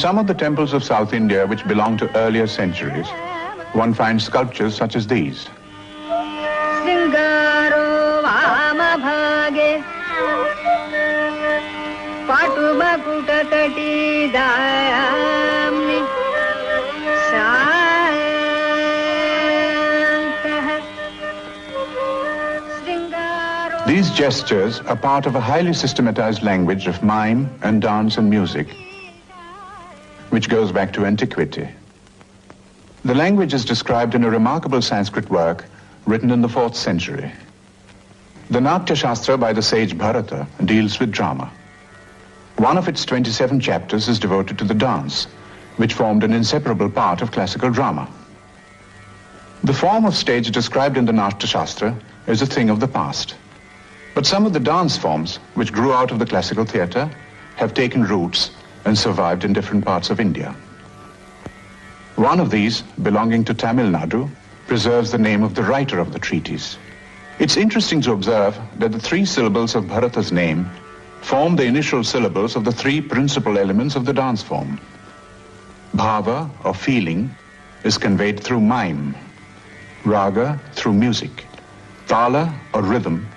some of the temples of South India which belong to earlier centuries, one finds sculptures such as these. These gestures are part of a highly systematized language of mime and dance and music, which goes back to antiquity. The language is described in a remarkable Sanskrit work written in the 4th century. The Natya Shastra by the sage Bharata deals with drama. One of its 27 chapters is devoted to the dance, which formed an inseparable part of classical drama. The form of stage described in the Natya Shastra is a thing of the past. But some of the dance forms which grew out of the classical theatre have taken roots and survived in different parts of India. One of these, belonging to Tamil Nadu, preserves the name of the writer of the treatise. It's interesting to observe that the 3 syllables of Bharata's name form the initial syllables of the 3 principal elements of the dance form. Bhava, or feeling, is conveyed through mime, raga through music, tala, or rhythm,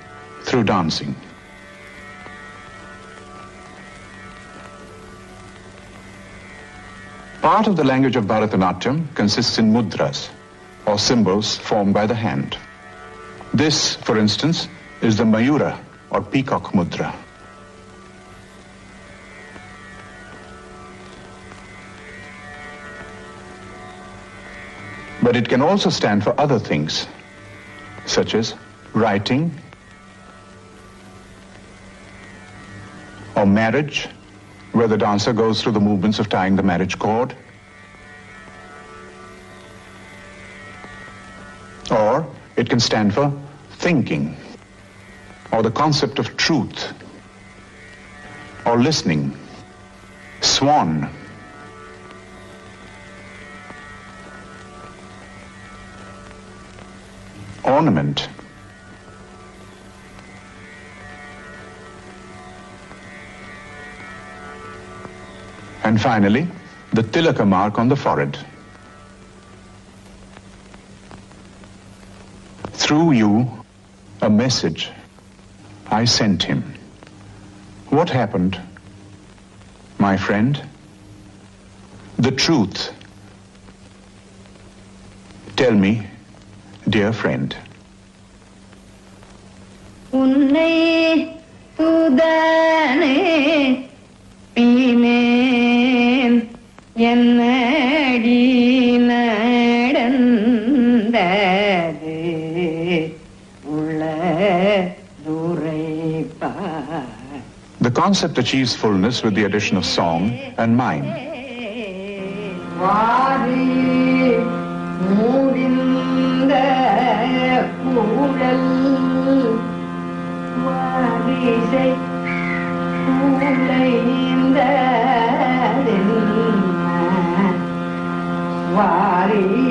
through dancing. Part of the language of Bharatanatyam consists in mudras, or symbols formed by the hand. This, for instance, is the Mayura, or peacock mudra. But it can also stand for other things, such as writing, or marriage, where the dancer goes through the movements of tying the marriage cord. Or it can stand for thinking, or the concept of truth, or listening, swan, ornament, and finally, the tilaka mark on the forehead. Through you, a message I sent him. What happened, my friend? The truth. Tell me, dear friend. Unnai tudane pinen ennadi nadandade ulla duraipa. The concept achieves fullness with the addition of song and mime. Vari murinda kudal varisai kulainda vari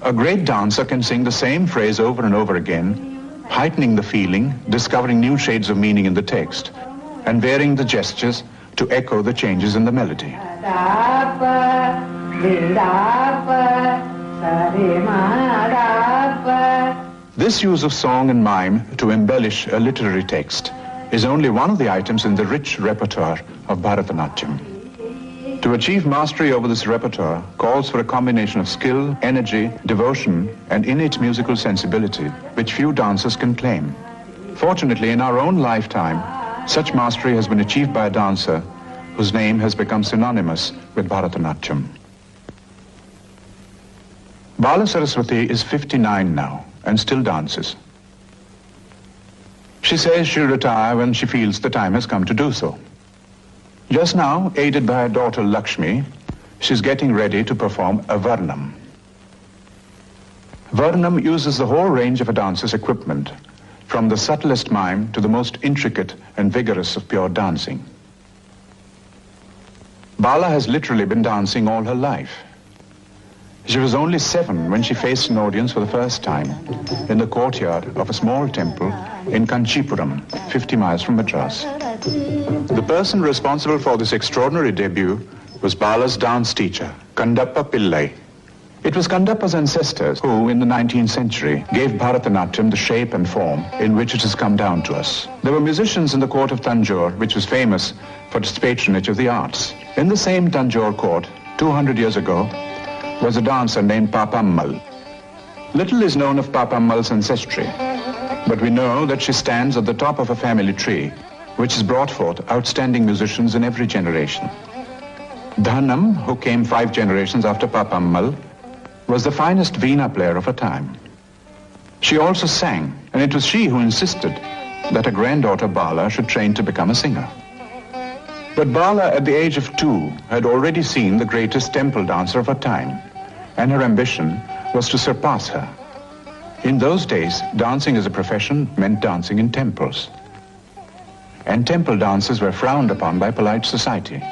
A great dancer can sing the same phrase over and over again, heightening the feeling, discovering new shades of meaning in the text, and varying the gestures to echo the changes in the melody. This use of song and mime to embellish a literary text is only one of the items in the rich repertoire of Bharatanatyam. To achieve mastery over this repertoire calls for a combination of skill, energy, devotion, and innate musical sensibility, which few dancers can claim. Fortunately, in our own lifetime, such mastery has been achieved by a dancer whose name has become synonymous with Bharatanatyam. Bala Saraswati is 59 now and still dances. She says she'll retire when she feels the time has come to do so. Just now, aided by her daughter Lakshmi, she's getting ready to perform a Varnam. Varnam uses the whole range of a dancer's equipment, from the subtlest mime to the most intricate and vigorous of pure dancing. Bala has literally been dancing all her life. She was only 7 when she faced an audience for the first time in the courtyard of a small temple in Kanchipuram, 50 miles from Madras. The person responsible for this extraordinary debut was Bala's dance teacher, Kandappa Pillai. It was Kandappa's ancestors who, in the 19th century, gave Bharatanatyam the shape and form in which it has come down to us. There were musicians in the court of Tanjore, which was famous for its patronage of the arts. In the same Tanjore court, 200 years ago, was a dancer named Papammal. Little is known of Papammal's ancestry, but we know that she stands at the top of a family tree, which has brought forth outstanding musicians in every generation. Dhanam, who came 5 generations after Papammal, was the finest veena player of her time. She also sang, and it was she who insisted that her granddaughter Bala should train to become a singer. But Bala, at the age of 2, had already seen the greatest temple dancer of her time, and her ambition was to surpass her. In those days, dancing as a profession meant dancing in temples. And temple dances were frowned upon by polite society.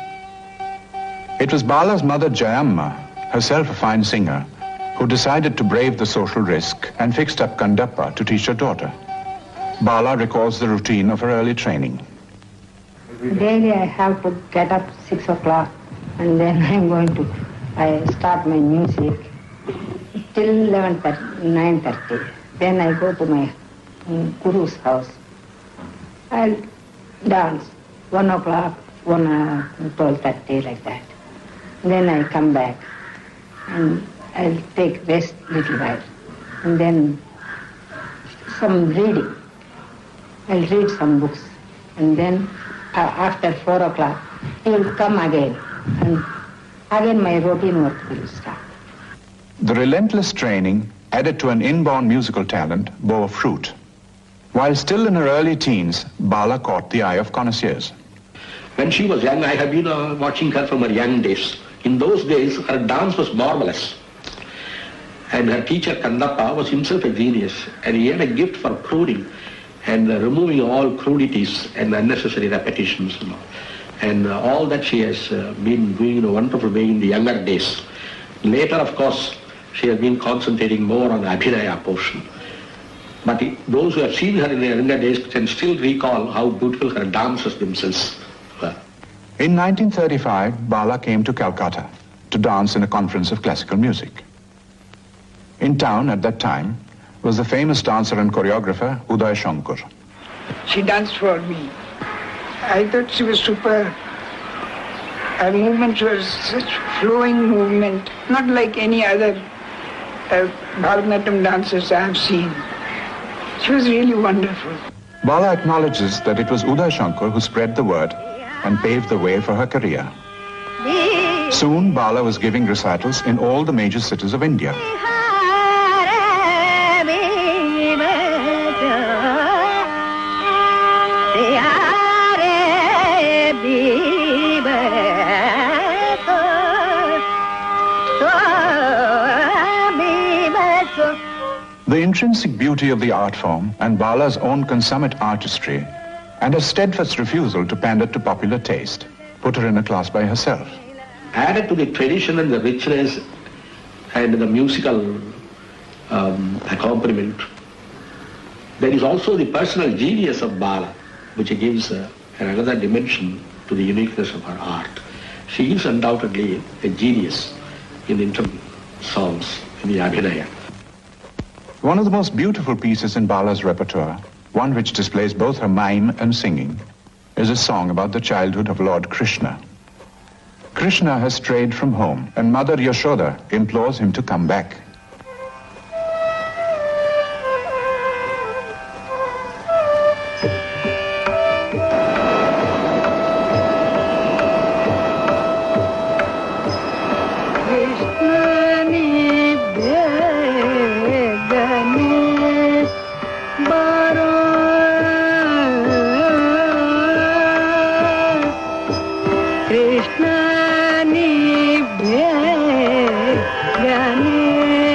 It was Bala's mother Jayamma, herself a fine singer, who decided to brave the social risk and fixed up Kandappa to teach her daughter. Bala recalls the routine of her early training. Daily I have to get up 6 o'clock and then I start my music till 9:30. Then I go to my guru's house. I'll dance 1 o'clock, 12:30 like that. Then I come back and I'll take rest little while. And then some reading. I'll read some books. And then after 4 o'clock, he will come again. And again my routine work will start. The relentless training, added to an inborn musical talent, bore fruit. While still in her early teens, Bala caught the eye of connoisseurs. When she was young, I have been watching her from her young days. In those days, her dance was marvelous. And her teacher, Kandappa, was himself a genius. And he had a gift for pruning and removing all crudities and unnecessary repetitions. And all that she has been doing in a wonderful way in the younger days. Later, of course, she has been concentrating more on the Abhinaya portion. But those who have seen her in the younger days can still recall how beautiful her dances themselves were. In 1935, Bala came to Calcutta to dance in a conference of classical music. In town at that time was the famous dancer and choreographer Uday Shankar. She danced for me. I thought she was super. Her movements were such flowing movement, not like any other Bharatanatyam dancers I have seen. She was really wonderful. Bala acknowledges that it was Uday Shankar who spread the word and paved the way for her career. Soon, Bala was giving recitals in all the major cities of India. The intrinsic beauty of the art form and Bala's own consummate artistry and her steadfast refusal to pander to popular taste put her in a class by herself. Added to the tradition and the richness and the musical accompaniment, there is also the personal genius of Bala, which gives another dimension to the uniqueness of her art. She is undoubtedly a genius in the songs, in the Abhinaya. One of the most beautiful pieces in Bala's repertoire, one which displays both her mime and singing, is a song about the childhood of Lord Krishna. Krishna has strayed from home, and Mother Yashoda implores him to come back. Krishna ni bhe gane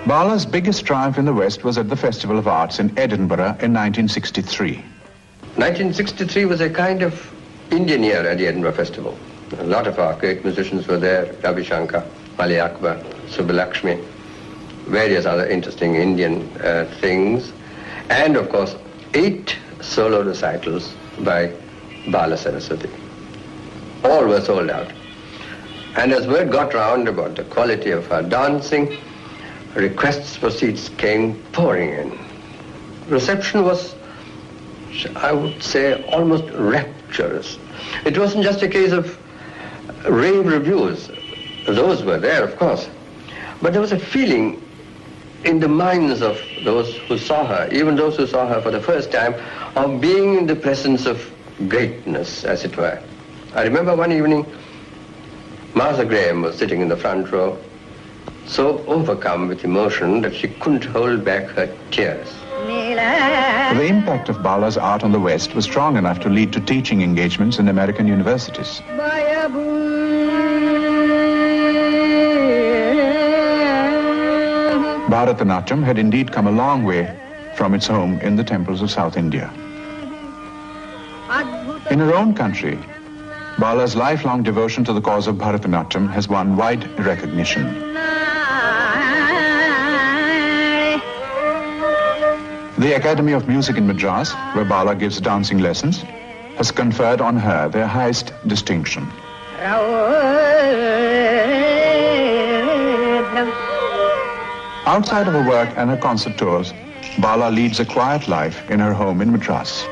Bala's biggest triumph in the West was at the Festival of Arts in Edinburgh in 1963. 1963 was a kind of Indian year at the Edinburgh Festival. A lot of our great musicians were there, Ravi Shankar, Ali Akbar, Subbulakshmi, various other interesting Indian things, and of course 8 solo recitals by Bala Saraswati. All were sold out. And as word got round about the quality of her dancing, requests for seats came pouring in. Reception was, I would say, almost rapturous. It wasn't just a case of rave reviews. Those were there, of course. But there was a feeling in the minds of those who saw her, even those who saw her for the first time, of being in the presence of greatness, as it were. I remember one evening, Martha Graham was sitting in the front row, so overcome with emotion that she couldn't hold back her tears. The impact of Bala's art on the West was strong enough to lead to teaching engagements in American universities. Bharatanatyam had indeed come a long way from its home in the temples of South India. In her own country, Bala's lifelong devotion to the cause of Bharatanatyam has won wide recognition. The Academy of Music in Madras, where Bala gives dancing lessons, has conferred on her their highest distinction. Outside of her work and her concert tours, Bala leads a quiet life in her home in Madras.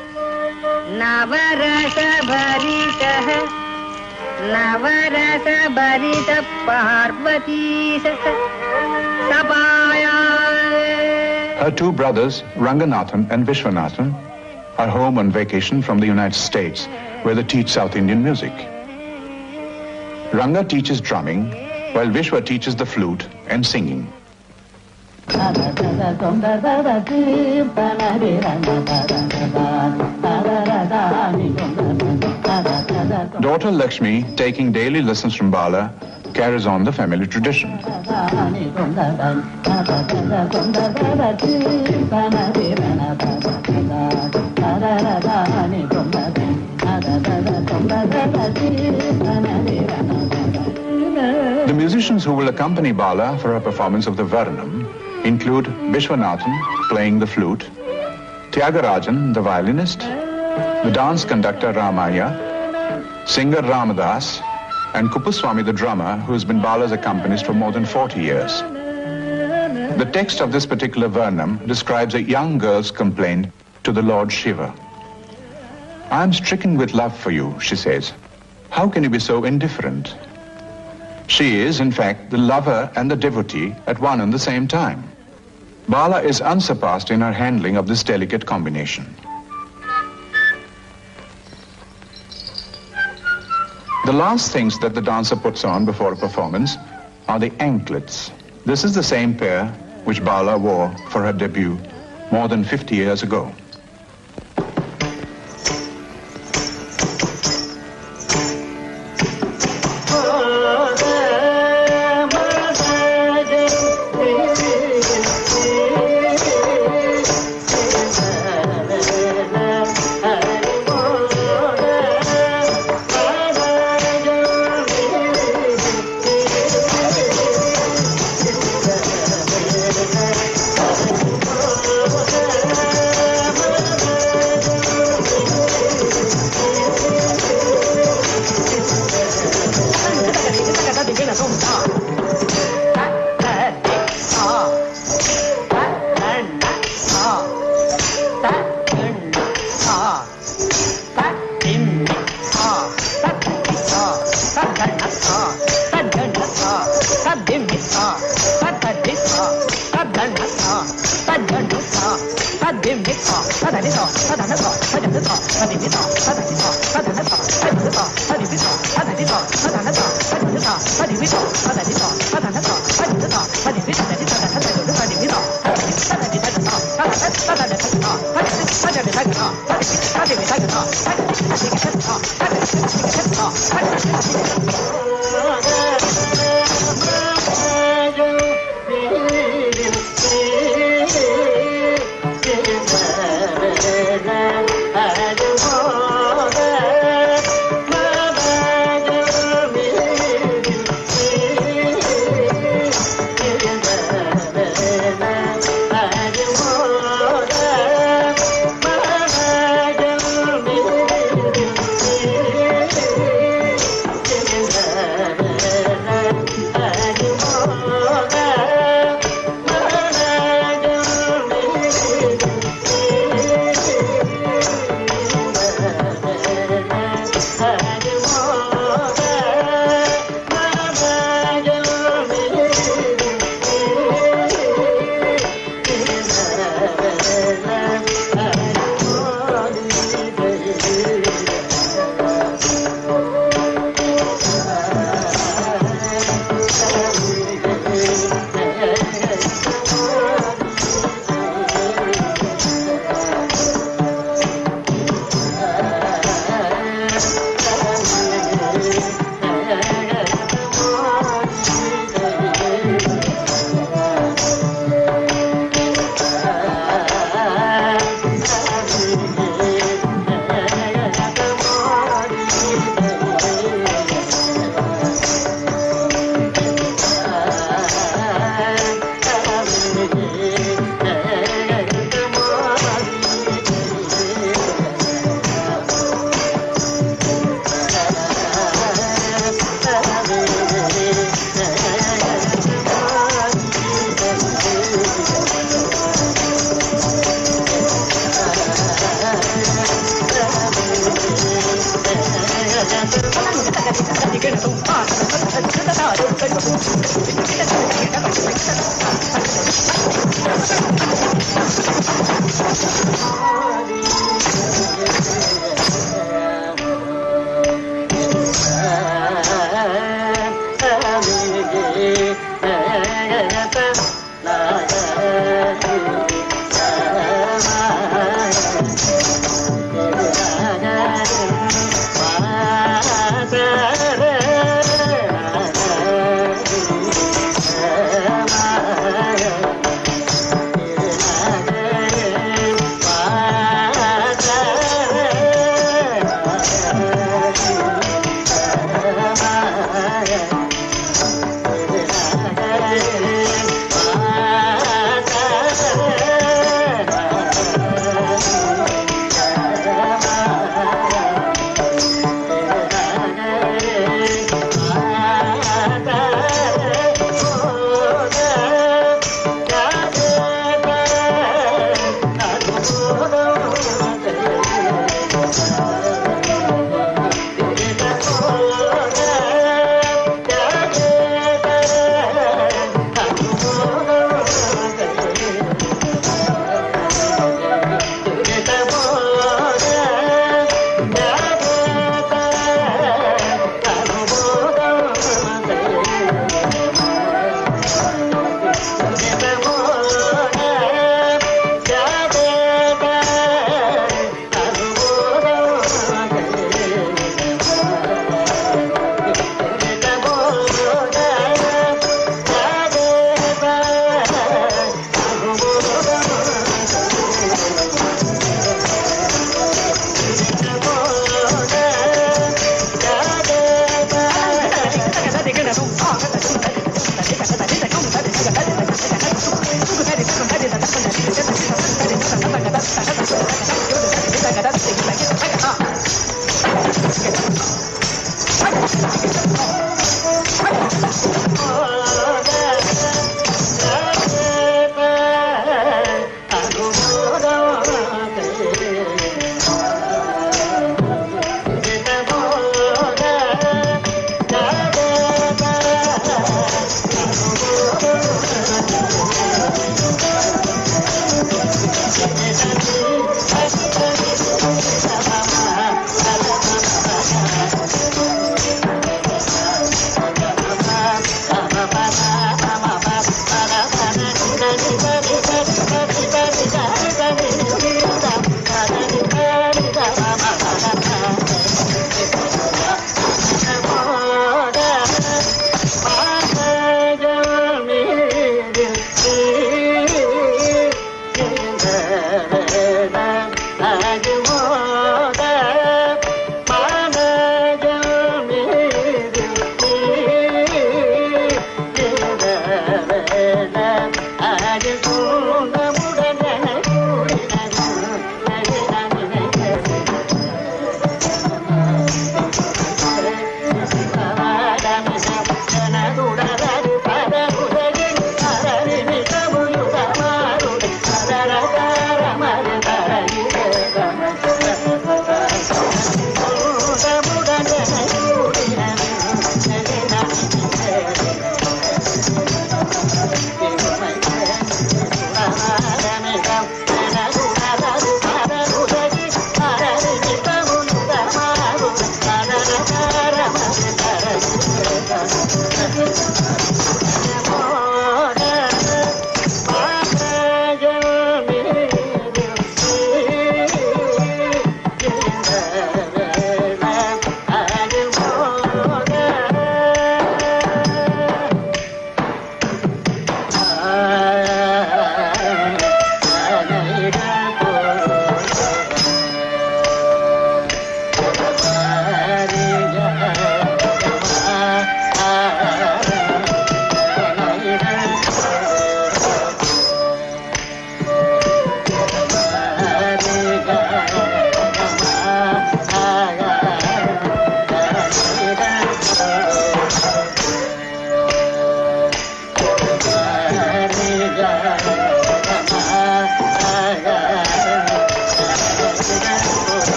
Her two brothers, Ranganathan and Vishwanathan, are home on vacation from the United States, where they teach South Indian music. Ranga teaches drumming, while Vishwa teaches the flute and singing. Daughter Lakshmi, taking daily lessons from Bala, carries on the family tradition. The musicians who will accompany Bala for her performance of the Varnam include Vishwanathan playing the flute, Tyagarajan, the violinist, the dance conductor Ramaya, singer Ramadas, and Kupuswami, the drummer, who has been Bala's accompanist for more than 40 years. The text of this particular Varnam describes a young girl's complaint to the Lord Shiva. "I am stricken with love for you," she says. "How can you be so indifferent?" She is, in fact, the lover and the devotee at one and the same time. Bala is unsurpassed in her handling of this delicate combination. The last things that the dancer puts on before a performance are the anklets. This is the same pair which Bala wore for her debut more than 50 years ago.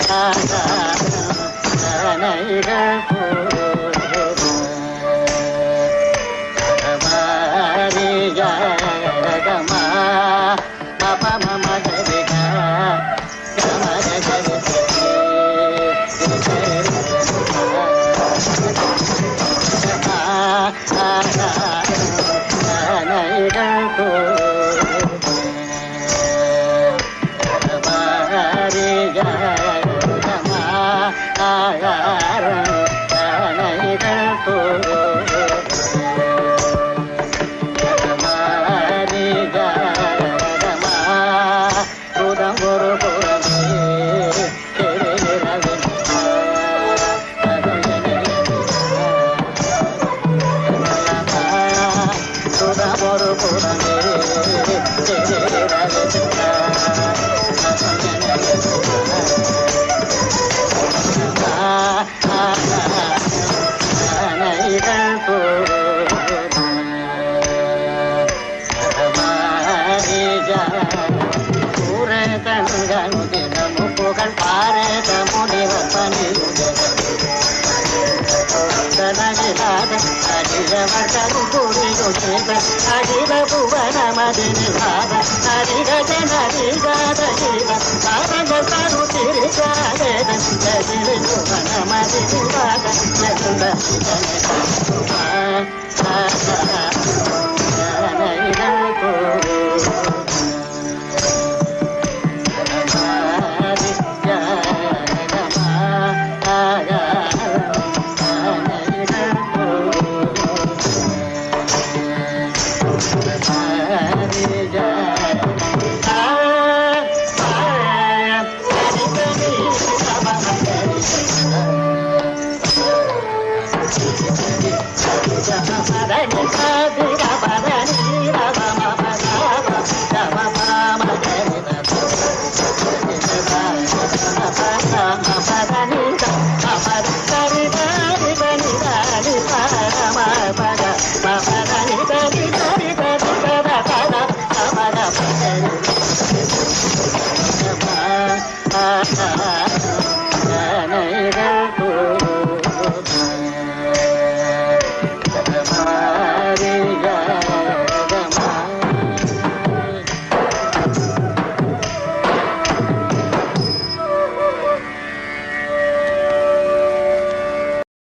Bala